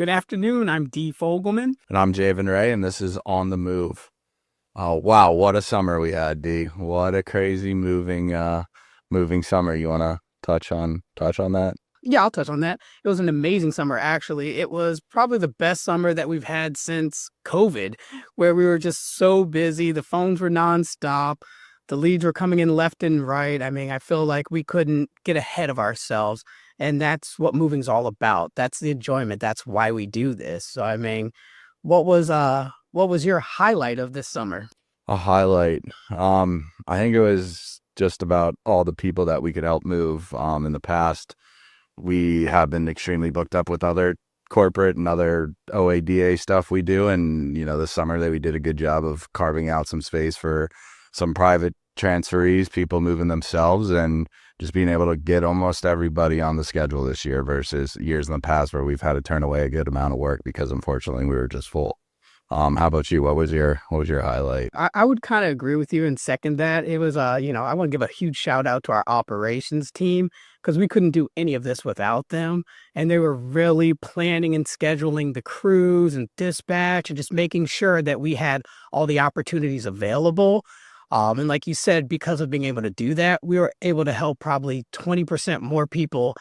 Good afternoon. I'm Dee Fogelman. And I'm Javin, and this is On the Move. Oh, wow, what a summer we had, Dee. What a crazy moving summer. You want to touch on that? Yeah, I'll touch on that. It was an amazing summer, actually. It was probably the best summer that we've had since COVID, where we were just so busy. The phones were nonstop. The leads were coming in left and right. I mean, I feel like we couldn't get ahead of ourselves. And that's what moving's all about. That's the enjoyment. That's why we do this. So, I mean, what was your highlight of this summer? A highlight. I think it was just about all the people that we could help move. In the past, we have been extremely booked up with other corporate and other OADA stuff we do. And, this summer we did a good job of carving out some space for some private transferees, people moving themselves, and just being able to get almost everybody on the schedule this year versus years in the past where we've had to turn away a good amount of work because unfortunately we were just full. How about you? What was your highlight? I would kind of agree with you and second that. It was, I want to give a huge shout out to our operations team because we couldn't do any of this without them. And they were really planning and scheduling the crews and dispatch and just making sure that we had all the opportunities available. And like you said, because of being able to do that, we were able to help probably 20% more people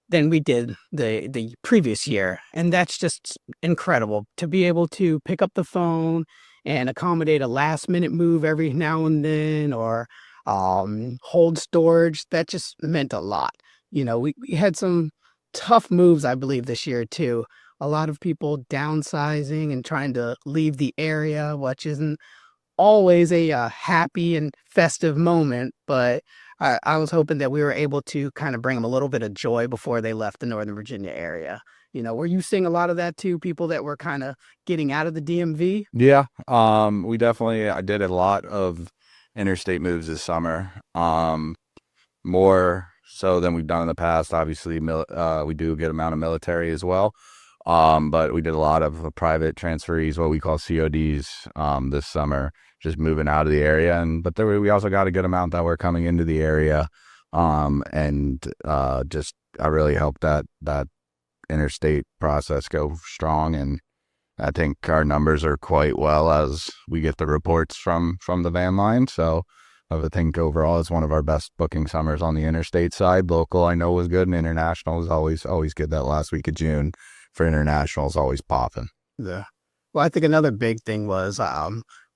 than we did the previous year. And that's just incredible to be able to pick up the phone and accommodate a last minute move every now and then or hold storage. That just meant a lot. We had some tough moves, I believe, this year too. A lot of people downsizing and trying to leave the area, which isn't always a happy and festive moment, but I was hoping that we were able to kind of bring them a little bit of joy before they left the Northern Virginia area. Were you seeing a lot of that too? People that were kind of getting out of the DMV? Yeah, I did a lot of interstate moves this summer. More so than we've done in the past. Obviously, we do a good amount of military as well. But we did a lot of private transferees, what we call CODs, this summer, just moving out of the area. We also got a good amount that were coming into the area. I really hope that interstate process go strong. And I think our numbers are quite well as we get the reports from the van line. So I think overall it's one of our best booking summers on the interstate side. Local, I know, was good, and international is always good. That last week of June for international is always popping. Yeah. Well, I think another big thing was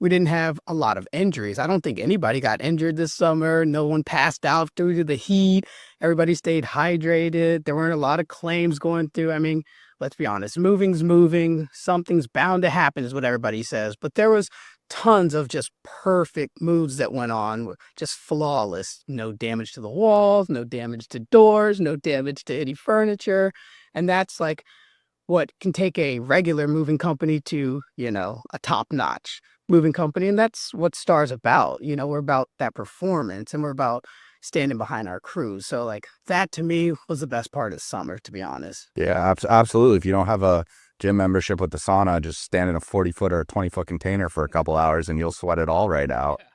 we didn't have a lot of injuries. I don't think anybody got injured this summer. No one passed out due to the heat. Everybody stayed hydrated. There weren't a lot of claims going through. I mean, let's be honest, moving's moving. Something's bound to happen is what everybody says. But there was tons of just perfect moves that went on, just flawless. No damage to the walls, no damage to doors, no damage to any furniture. And that's like what can take a regular moving company to, a top-notch moving company. And that's what Star's about. We're about that performance and we're about standing behind our crews. So like that to me was the best part of summer, to be honest. Yeah, absolutely. If you don't have a gym membership with the sauna, just stand in a 40-foot or a 20-foot container for a couple hours and you'll sweat it all right out. Yeah.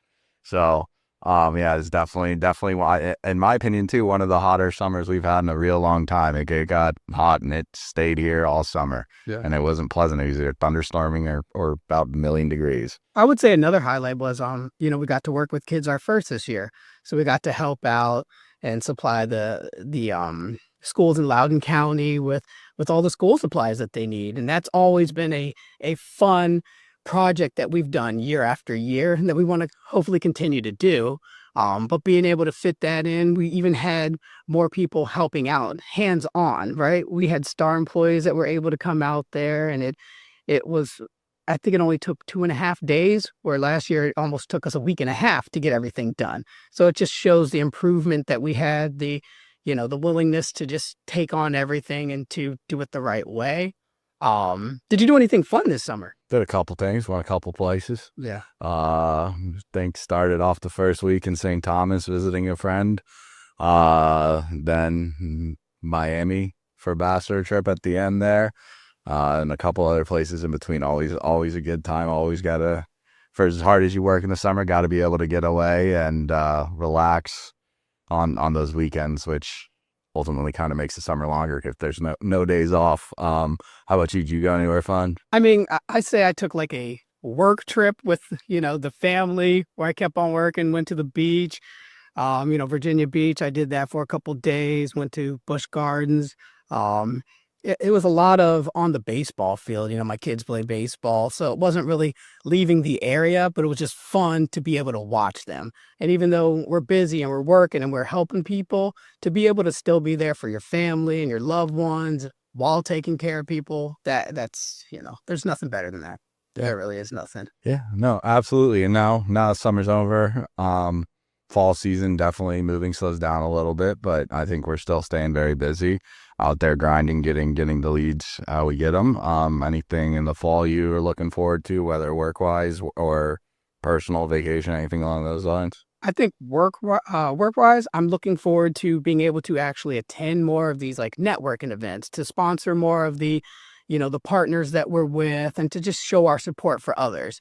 So, yeah, it's definitely why, in my opinion too, one of the hotter summers we've had in a real long time. It got hot and it stayed here all summer. Yeah. And it wasn't pleasant. It was either thunderstorming or about a million degrees. I would say another highlight was, we got to work with Kids Are First this year. So we got to help out and supply the schools in Loudoun County with all the school supplies that they need. And that's always been a fun project that we've done year after year and that we want to hopefully continue to do. But being able to fit that in, we even had more people helping out hands-on, right? We had Star employees that were able to come out there, and it was, I think it only took 2.5 days, where last year it almost took us a week and a half to get everything done. So it just shows the improvement that we had, the willingness to just take on everything and to do it the right way. Did you do anything fun this summer? Did a couple things, went a couple places. Yeah. Think started off the first week in St. Thomas visiting a friend. Then Miami for a bachelor trip at the end there. And a couple other places in between. Always a good time. Always gotta, for as hard as you work in the summer, gotta be able to get away and relax on those weekends, which ultimately kind of makes the summer longer if there's no days off. How about you? Did you go anywhere fun? I mean, I say I took like a work trip with, the family where I kept on working, went to the beach. Virginia Beach, I did that for a couple days, went to Busch Gardens. Um, it was a lot of on the baseball field. My kids play baseball, so it wasn't really leaving the area, but it was just fun to be able to watch them. And even though we're busy and we're working and we're helping people, to be able to still be there for your family and your loved ones while taking care of people, that's, there's nothing better than that. There really is nothing. Yeah, no, absolutely. And now summer's over. Fall season definitely moving slows down a little bit, but I think we're still staying very busy out there grinding, getting the leads how we get them. Anything in the fall you are looking forward to, whether work wise or personal vacation, anything along those lines? I think work-wise, I'm looking forward to being able to actually attend more of these like networking events, to sponsor more of the partners that we're with, and to just show our support for others.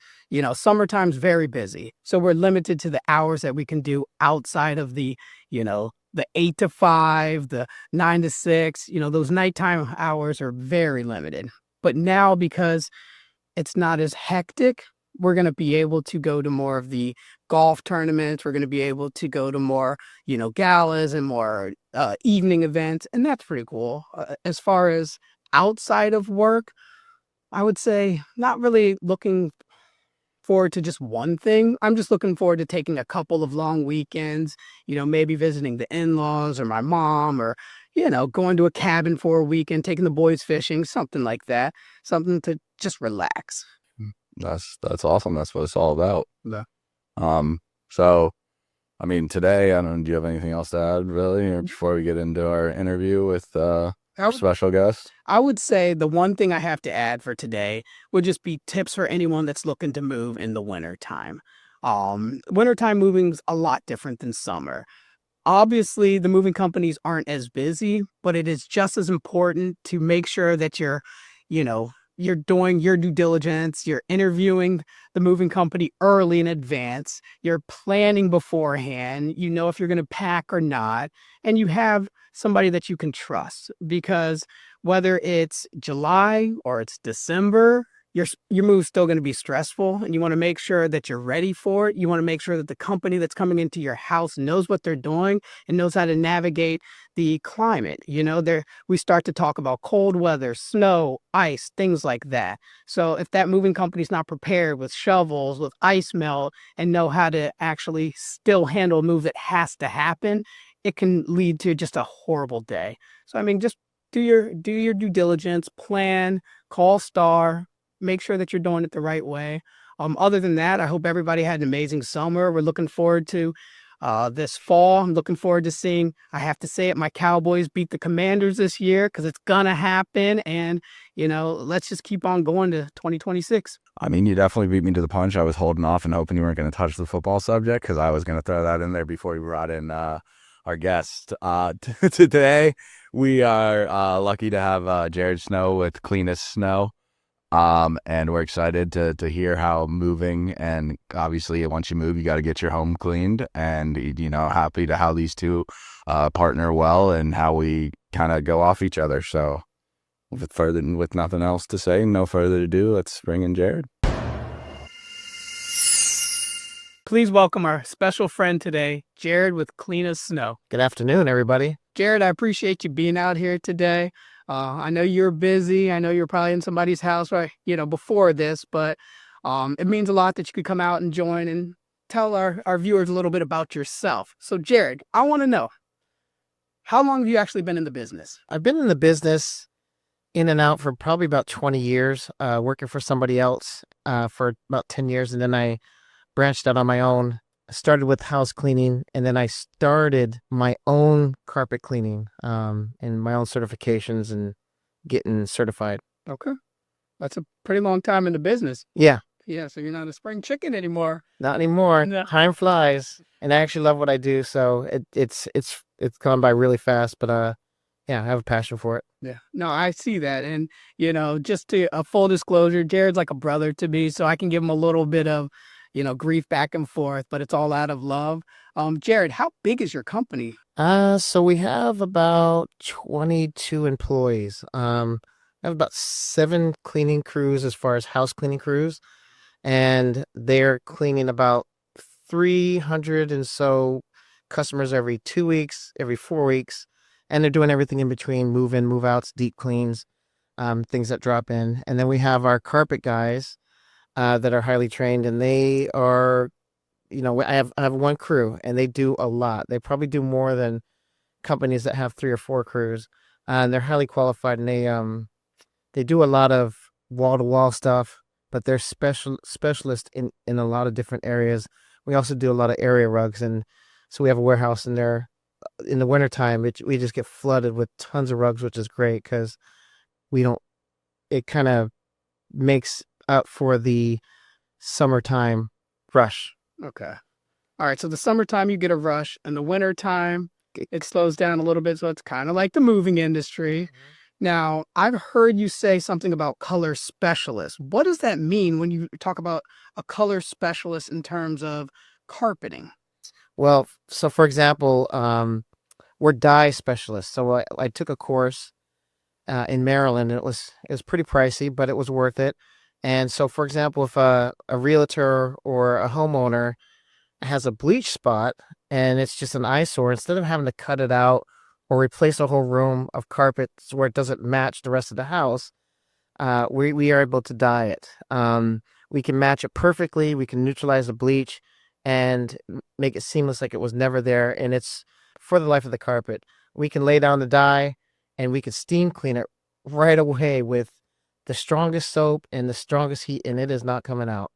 Summertime's very busy, so we're limited to the hours that we can do outside of the 8 to 5, the 9 to 6. Those nighttime hours are very limited. But now, because it's not as hectic, we're going to be able to go to more of the golf tournaments. We're going to be able to go to more, galas and more evening events. And that's pretty cool. As far as outside of work, I would say not really looking forward to just one thing. I'm just looking forward to taking a couple of long weekends, maybe visiting the in-laws or my mom, or, going to a cabin for a weekend, taking the boys fishing, something like that, something to just relax. That's awesome. That's what it's all about. Yeah. So I mean, today, I don't know, do you have anything else to add, really, or before we get into our interview with our special guest? I would say the one thing I have to add for today would just be tips for anyone that's looking to move in the winter time. Wintertime moving's a lot different than summer. Obviously, the moving companies aren't as busy, but it is just as important to make sure that you know, you're doing your due diligence, you're interviewing the moving company early in advance, you're planning beforehand, if you're going to pack or not, and you have somebody that you can trust, because whether it's July or it's December, your move's still going to be stressful, and you want to make sure that you're ready for it. You want to make sure that the company that's coming into your house knows what they're doing and knows how to navigate the climate. We start to talk about cold weather, snow, ice, things like that. So if that moving company's not prepared with shovels, with ice melt, and know how to actually still handle a move that has to happen, it can lead to just a horrible day. So I mean, just do your due diligence, plan, call Star, make sure that you're doing it the right way. Other than that, I hope everybody had an amazing summer. We're looking forward to this fall. I'm looking forward to seeing, I have to say it, my Cowboys beat the Commanders this year, because it's gonna happen. And let's just keep on going to 2026. I mean, you definitely beat me to the punch. I was holding off and hoping you weren't going to touch the football subject, because I was going to throw that in there before we brought in our guest. Today, we are lucky to have Jared Snow with Cleanest Snow. And we're excited to hear how moving, and obviously once you move, you got to get your home cleaned, and, happy to how these two partner well and how we kind of go off each other. So with nothing else to say, no further ado, let's bring in Jared. Please welcome our special friend today, Jared with Cleanest Snow. Good afternoon, everybody. Jared, I appreciate you being out here today. I know you're busy. I know you're probably in somebody's house, right? Before this, but it means a lot that you could come out and join and tell our viewers a little bit about yourself. So, Jared, I want to know, how long have you actually been in the business? I've been in the business in and out for probably about 20 years, working for somebody else for about 10 years. And then I branched out on my own. I started with house cleaning, and then I started my own carpet cleaning and my own certifications and getting certified. Okay. That's a pretty long time in the business. Yeah. Yeah, so you're not a spring chicken anymore. Not anymore. No. Time flies, and I actually love what I do. So it's gone by really fast, but yeah, I have a passion for it. Yeah, no, I see that. And, just to a full disclosure, Jared's like a brother to me, so I can give him a little bit of, grief back and forth, but it's all out of love. Jared, how big is your company? So we have about 22 employees. I have about 7 cleaning crews as far as house cleaning crews, and they're cleaning about 300 and so customers every 2 weeks, every 4 weeks, and they're doing everything in between: move in, move outs, deep cleans, things that drop in. And then we have our carpet guys that are highly trained, and they are, I have one crew, and they do a lot. They probably do more than companies that have 3 or 4 crews, and they're highly qualified, and they do a lot of wall to wall stuff, but they're specialists in a lot of different areas. We also do a lot of area rugs, and so we have a warehouse in there. In the wintertime, we just get flooded with tons of rugs, which is great because we don't. It kind of makes up for the summertime rush. Okay. All right. So the summertime you get a rush, and the wintertime it slows down a little bit. So it's kind of like the moving industry. Now, I've heard you say something about color specialists. What does that mean when you talk about a color specialist in terms of carpeting? Well, so for example, we're dye specialists. So I took a course in Maryland, and it was pretty pricey, but it was worth it. And so, for example, if a realtor or a homeowner has a bleach spot and it's just an eyesore, instead of having to cut it out or replace a whole room of carpets where it doesn't match the rest of the house, we are able to dye it. We can match it perfectly. We can neutralize the bleach and make it seamless, like it was never there. And it's for the life of the carpet. We can lay down the dye, and we can steam clean it right away with the strongest soap and the strongest heat, and it is not coming out.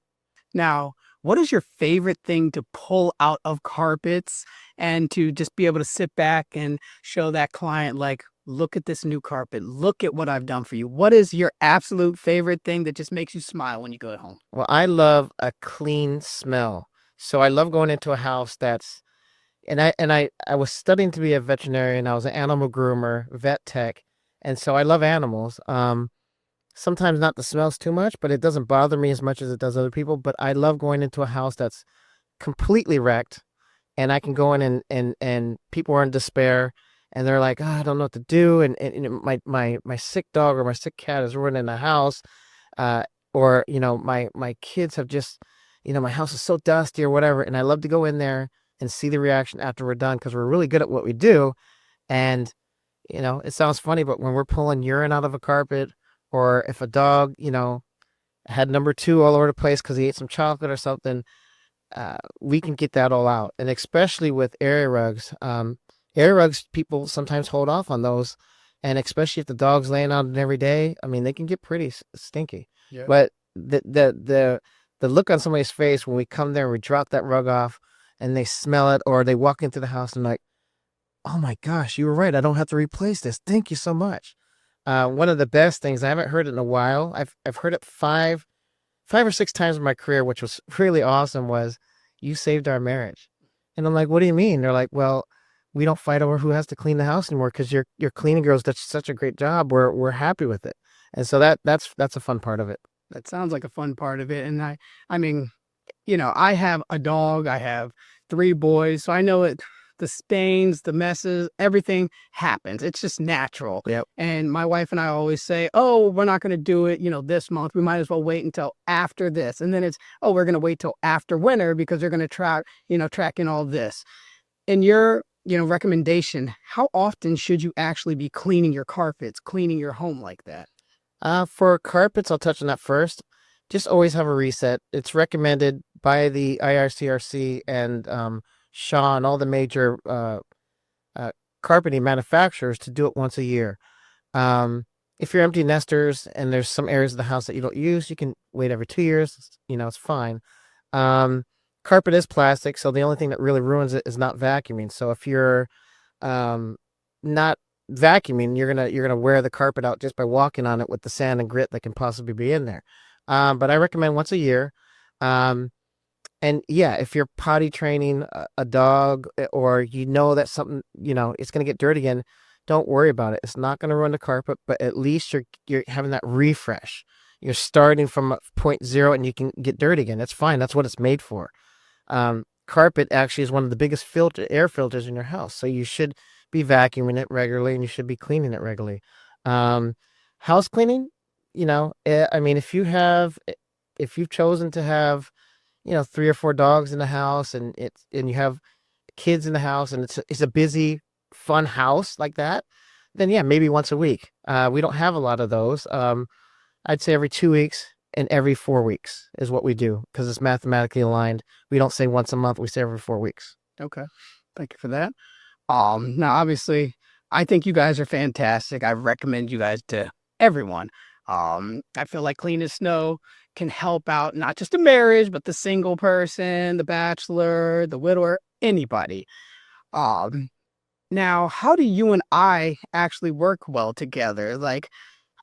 Now, what is your favorite thing to pull out of carpets and to just be able to sit back and show that client, like, look at this new carpet, look at what I've done for you? What is your absolute favorite thing that just makes you smile when you go home? Well, I love a clean smell. So I love going into a house I was studying to be a veterinarian. I was an animal groomer, vet tech, and so I love animals. Sometimes not the smells too much, but it doesn't bother me as much as it does other people. But I love going into a house that's completely wrecked, and I can go in and people are in despair, and they're like, oh, I don't know what to do, and my sick dog or my sick cat is running the house, or my kids have just, my house is so dusty or whatever, and I love to go in there and see the reaction after we're done, because we're really good at what we do. And it sounds funny, but when we're pulling urine out of a carpet, or if a dog, had number 2 all over the place because he ate some chocolate or something, we can get that all out. And especially with area rugs, people sometimes hold off on those. And especially if the dog's laying on it every day, I mean, they can get pretty stinky. Yeah. But the look on somebody's face when we come there and we drop that rug off and they smell it, or they walk into the house and like, oh my gosh, you were right, I don't have to replace this. Thank you so much. One of the best things, I haven't heard it in a while. I've heard it five or 6 times in my career, which was really awesome, was, you saved our marriage. And I'm like, what do you mean? They're like, well, we don't fight over who has to clean the house anymore because your cleaning girls did such a great job. We're happy with it. And so that's a fun part of it. That sounds like a fun part of it. And I mean, I have a dog, I have 3 boys, so I know it. The stains, the messes, everything happens. It's just natural. Yep. And my wife and I always say, oh, we're not going to do it, this month. We might as well wait until after this. And then it's, oh, we're going to wait till after winter because they're going to track in all this. In your, recommendation, how often should you actually be cleaning your carpets, cleaning your home like that? For carpets, I'll touch on that first. Just always have a reset. It's recommended by the IRCRC and Sean, all the major carpeting manufacturers, to do it once a year. If you're empty nesters and there's some areas of the house that you don't use, you can wait every 2 years. It's fine. Carpet is plastic, so the only thing that really ruins it is not vacuuming. So if you're not vacuuming, you're gonna wear the carpet out just by walking on it with the sand and grit that can possibly be in there. But I recommend once a year. And yeah, if you're potty training a dog, or that something, it's going to get dirty again, don't worry about it. It's not going to ruin the carpet, but at least you're having that refresh. You're starting from point 0 and you can get dirty again. That's fine. That's what it's made for. carpet actually is one of the biggest air filters in your house. So you should be vacuuming it regularly and you should be cleaning it regularly. House cleaning, I mean, if you've chosen to have, 3 or 4 dogs in the house and you have kids in the house and it's a busy, fun house like that, then yeah, maybe once a week. We don't have a lot of those. I'd say every 2 weeks and every 4 weeks is what we do because it's mathematically aligned. We don't say once a month, we say every 4 weeks. Okay. Thank you for that. Now obviously I think you guys are fantastic. I recommend you guys to everyone. I feel like Clean as Snow can help out not just a marriage, but the single person, the bachelor, the widower, anybody. Now, how do you and I actually work well together? Like,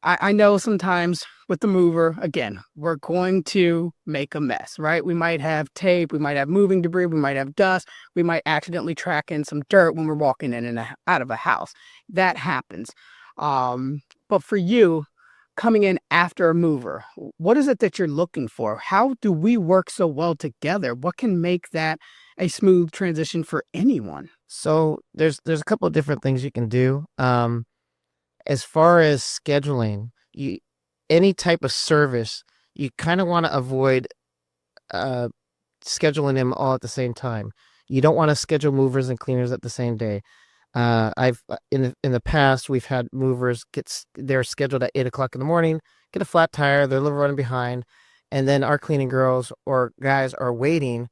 I know sometimes with the mover, again, we're going to make a mess, right? We might have tape, we might have moving debris, we might have dust, we might accidentally track in some dirt when we're walking in and out of a house. That happens. But for you, coming in after a mover, what is it that you're looking for? How do we work so well together? What can make that a smooth transition for anyone? So there's a couple of different things you can do. As far as scheduling, any type of service, you kind of want to avoid scheduling them all at the same time. You don't want to schedule movers and cleaners at the same day. I've in the past we've had movers they're scheduled at 8 o'clock in the morning, get a flat tire, they're a little running behind, and then our cleaning girls or guys are waiting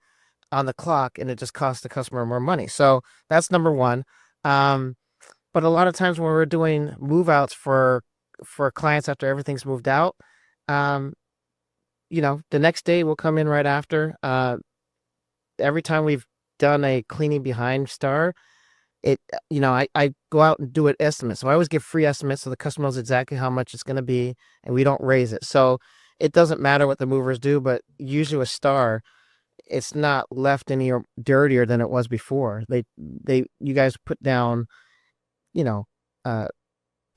on the clock, and it just costs the customer more money. So that's number one. But a lot of times when we're doing move outs for clients after everything's moved out, the next day we'll come in right after. Every time we've done a cleaning behind star, I go out and do an estimate. So I always give free estimates so the customer knows exactly how much it's going to be and we don't raise it. So it doesn't matter what the movers do, but usually with star, it's not left any dirtier than it was before. You guys put down,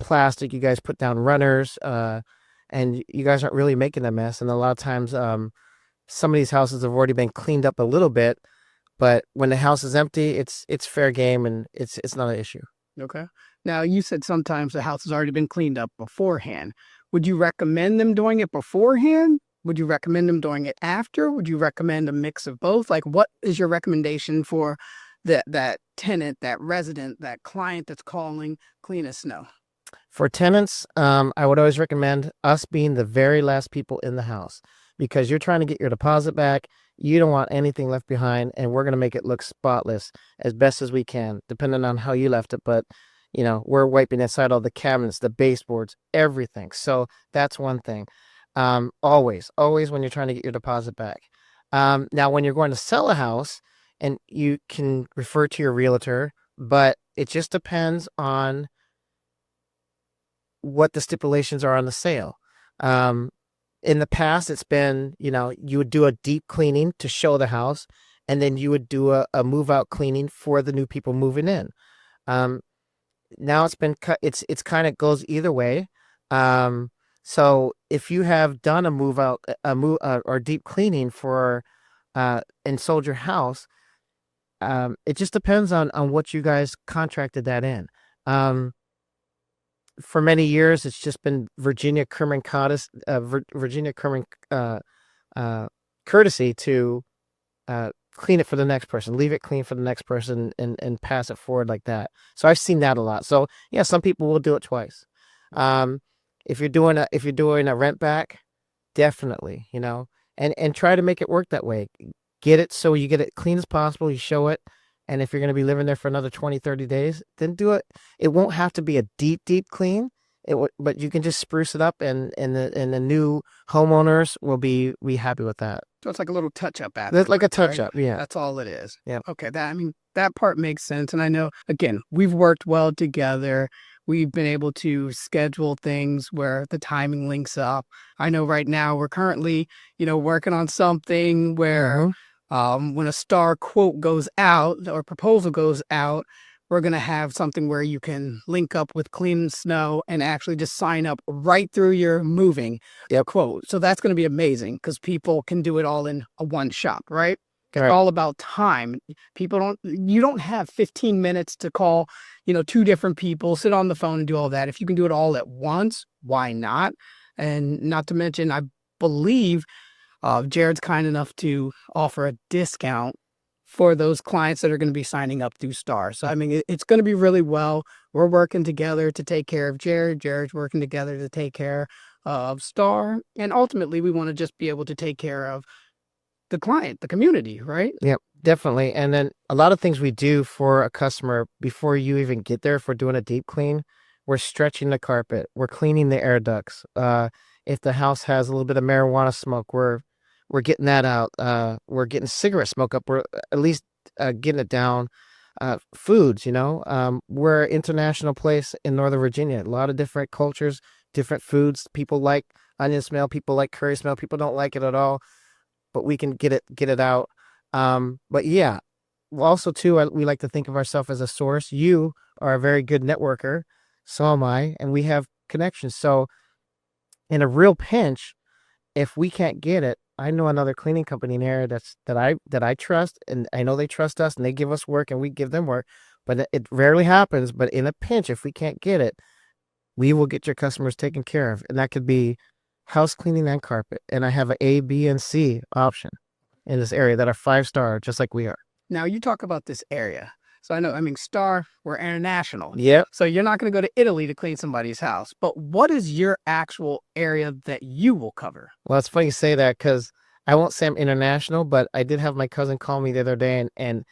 plastic, you guys put down runners, and you guys aren't really making a mess. And a lot of times, some of these houses have already been cleaned up a little bit, but when the house is empty, it's fair game and it's not an issue. Okay. Now, you said sometimes the house has already been cleaned up beforehand. Would you recommend them doing it beforehand? Would you recommend them doing it after? Would you recommend a mix of both? Like, what is your recommendation for that tenant, that resident, that client that's calling Clean as Snow? For tenants, I would always recommend us being the very last people in the house because you're trying to get your deposit back. You don't want anything left behind, and we're going to make it look spotless as best as we can, depending on how you left it. But, we're wiping inside all the cabinets, the baseboards, everything. So that's one thing. Always when you're trying to get your deposit back. Now, when you're going to sell a house, and you can refer to your realtor, but it just depends on what the stipulations are on the sale. In the past, it's been, you would do a deep cleaning to show the house, and then you would do a move out cleaning for the new people moving in. Now it's been cut. It's kind of goes either way. So if you have done a move out, or deep cleaning for, and sold your house, it just depends on what you guys contracted that in. For many years, it's just been Virginia Kerman courtesy to clean it for the next person, leave it clean for the next person, and pass it forward like that. So I've seen that a lot. So yeah, some people will do it twice. If you're doing a rent back, definitely, and try to make it work that way. Get it so you get it clean as possible. You show it. And if you're going to be living there for another 20, 30 days, then do it. It won't have to be a deep, deep clean. But you can just spruce it up, and the new homeowners will be happy with that. So it's like a little touch up after. That's like a touch up, yeah. That's all it is. Yeah. Okay. That part makes sense. And I know, again, we've worked well together. We've been able to schedule things where the timing links up. I know right now we're currently, working on something where when a star quote goes out or proposal goes out, we're going to have something where you can link up with Clean as Snow and actually just sign up right through your moving quote. So that's going to be amazing because people can do it all in a one shop, right? It's Right. all about time. You don't have 15 minutes to call, two different people, sit on the phone and do all that. If you can do it all at once, why not? And not to mention, I believe Jared's kind enough to offer a discount for those clients that are going to be signing up through Star. So, I mean, it's going to be really well. We're working together to take care of Jared. Jared's working together to take care of Star. And ultimately, we want to just be able to take care of the client, the community, right? Yep, definitely. And then a lot of things we do for a customer before you even get there, if we're doing a deep clean, we're stretching the carpet, we're cleaning the air ducts. If the house has a little bit of marijuana smoke, we're getting that out. We're getting cigarette smoke up. We're at least getting it down. Foods, we're an international place in Northern Virginia. A lot of different cultures, different foods. People like onion smell. People like curry smell. People don't like it at all, but we can get it out. But yeah, also too, we like to think of ourselves as a source. You are a very good networker, so am I, and we have connections. So in a real pinch, if we can't get it, I know another cleaning company in there that I trust, and I know they trust us, and they give us work, and we give them work. But it rarely happens. But in a pinch, if we can't get it, we will get your customers taken care of, and that could be house cleaning and carpet. And I have an A, B, and C option in this area that are 5-star, just like we are. Now, you talk about this area. So Star, we're international. Yep. So you're not going to go to Italy to clean somebody's house. But what is your actual area that you will cover? Well, it's funny you say that because I won't say I'm international, but I did have my cousin call me the other day, and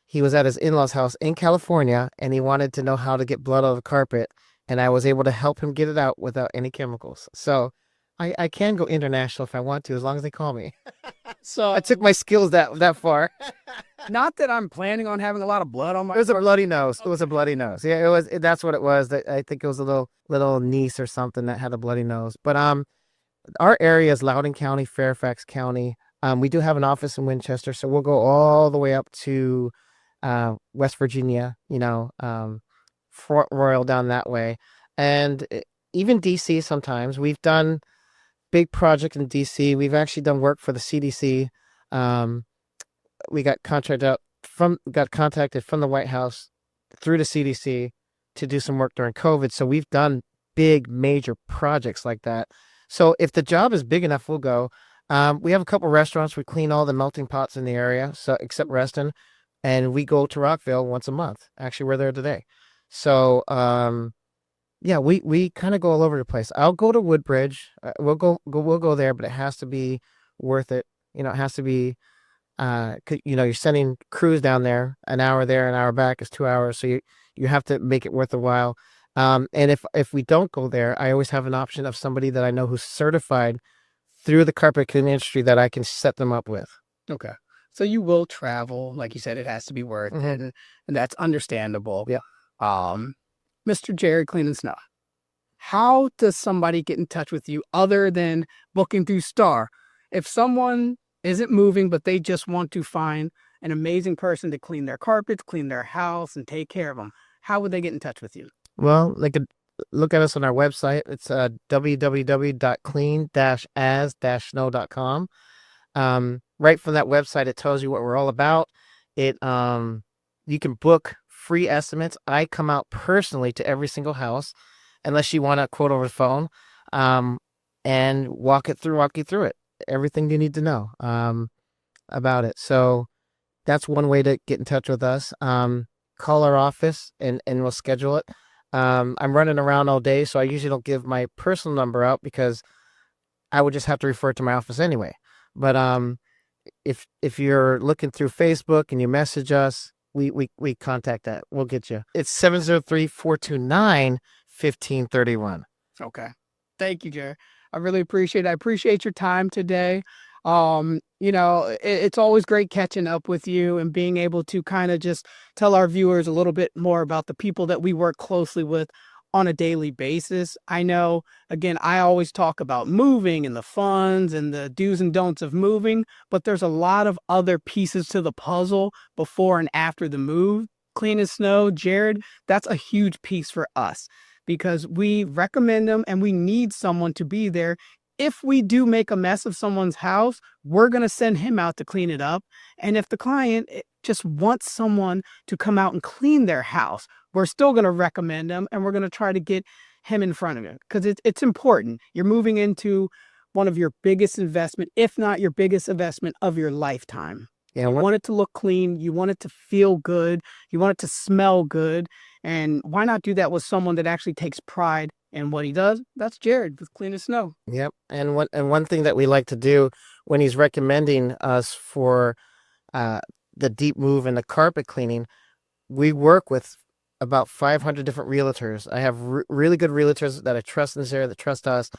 he was at his in-laws' house in California, and he wanted to know how to get blood on the carpet, and I was able to help him get it out without any chemicals. So I can go international if I want to, as long as they call me. So I took my skills that far. not that I'm planning on having a lot of blood on my. It was a bloody nose. It was a bloody nose. Yeah, it was. That's what it was. I think it was a little niece or something that had a bloody nose. But our area is Loudoun County, Fairfax County. We do have an office in Winchester, so we'll go all the way up to West Virginia. Fort Royal down that way, and even DC. Sometimes we've done big project in DC. We've actually done work for the CDC. We got contacted from the White House through the CDC to do some work during COVID. So we've done big major projects like that. So if the job is big enough, we'll go. We have a couple restaurants. We clean all the melting pots in the area, so except Reston, and we go to Rockville once a month. Actually, we're there today. So yeah, we kind of go all over the place. I'll go to Woodbridge. We'll go there, but it has to be worth it. It has to be, you're sending crews down there, an hour there, an hour back is 2 hours. So you have to make it worth a while. And if we don't go there, I always have an option of somebody that I know who's certified through the carpet cleaning industry that I can set them up with. Okay. So you will travel, like you said, it has to be worth it, and that's understandable. Yeah. Mr. Jared Clean and Snow, how does somebody get in touch with you other than booking through Star? If someone isn't moving, but they just want to find an amazing person to clean their carpets, clean their house, and take care of them, how would they get in touch with you? Well, they could look at us on our website. It's www.clean-as-snow.com. Right from that website, it tells you what we're all about. You can book free estimates. I come out personally to every single house, unless you want a quote over the phone, and walk you through it. Everything you need to know about it. So that's one way to get in touch with us. Call our office and we'll schedule it. I'm running around all day, so I usually don't give my personal number out because I would just have to refer to my office anyway. But if you're looking through Facebook and you message us, we contact that. We'll get you. It's 703-429-1531. Okay. Thank you, Jared. I really appreciate it. I appreciate your time today. It's always great catching up with you and being able to kind of just tell our viewers a little bit more about the people that we work closely with on a daily basis. I know, again, I always talk about moving and the funds and the do's and don'ts of moving, but there's a lot of other pieces to the puzzle before and after the move. Clean and Snow, Jared, that's a huge piece for us because we recommend them and we need someone to be there if we do make a mess of someone's house, we're going to send him out to clean it up. And if the client just wants someone to come out and clean their house, we're still going to recommend them, and we're going to try to get him in front of it, because it's important. You're moving into one of your biggest investment, if not your biggest investment of your lifetime. Yeah, You want it to look clean. You want it to feel good. You want it to smell good. And why not do that with someone that actually takes pride in what he does? That's Jared with Clean as Snow. Yep. And one thing that we like to do when he's recommending us for the deep move and the carpet cleaning, we work with about 500 different realtors. I have really good realtors that I trust in this area, that trust us.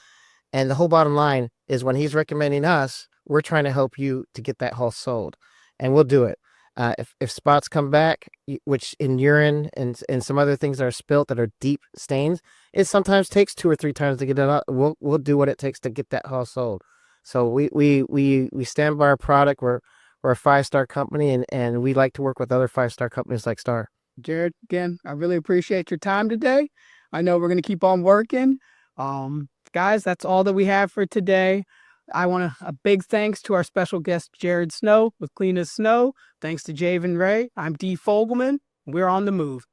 And the whole bottom line is, when he's recommending us, we're trying to help you to get that house sold. And we'll do it. If spots come back, which in urine and some other things that are spilt that are deep stains, it sometimes takes 2 or 3 times to get it out. We'll do what it takes to get that house sold. So we stand by our product. We're a 5-star company, and we like to work with other 5-star companies like Star. Jared, again, I really appreciate your time today. I know we're going to keep on working. Guys, that's all that we have for today. I want a big thanks to our special guest, Jared Snow with Clean as Snow. Thanks to Javin Ray. I'm Dee Fogelman. We're on the move.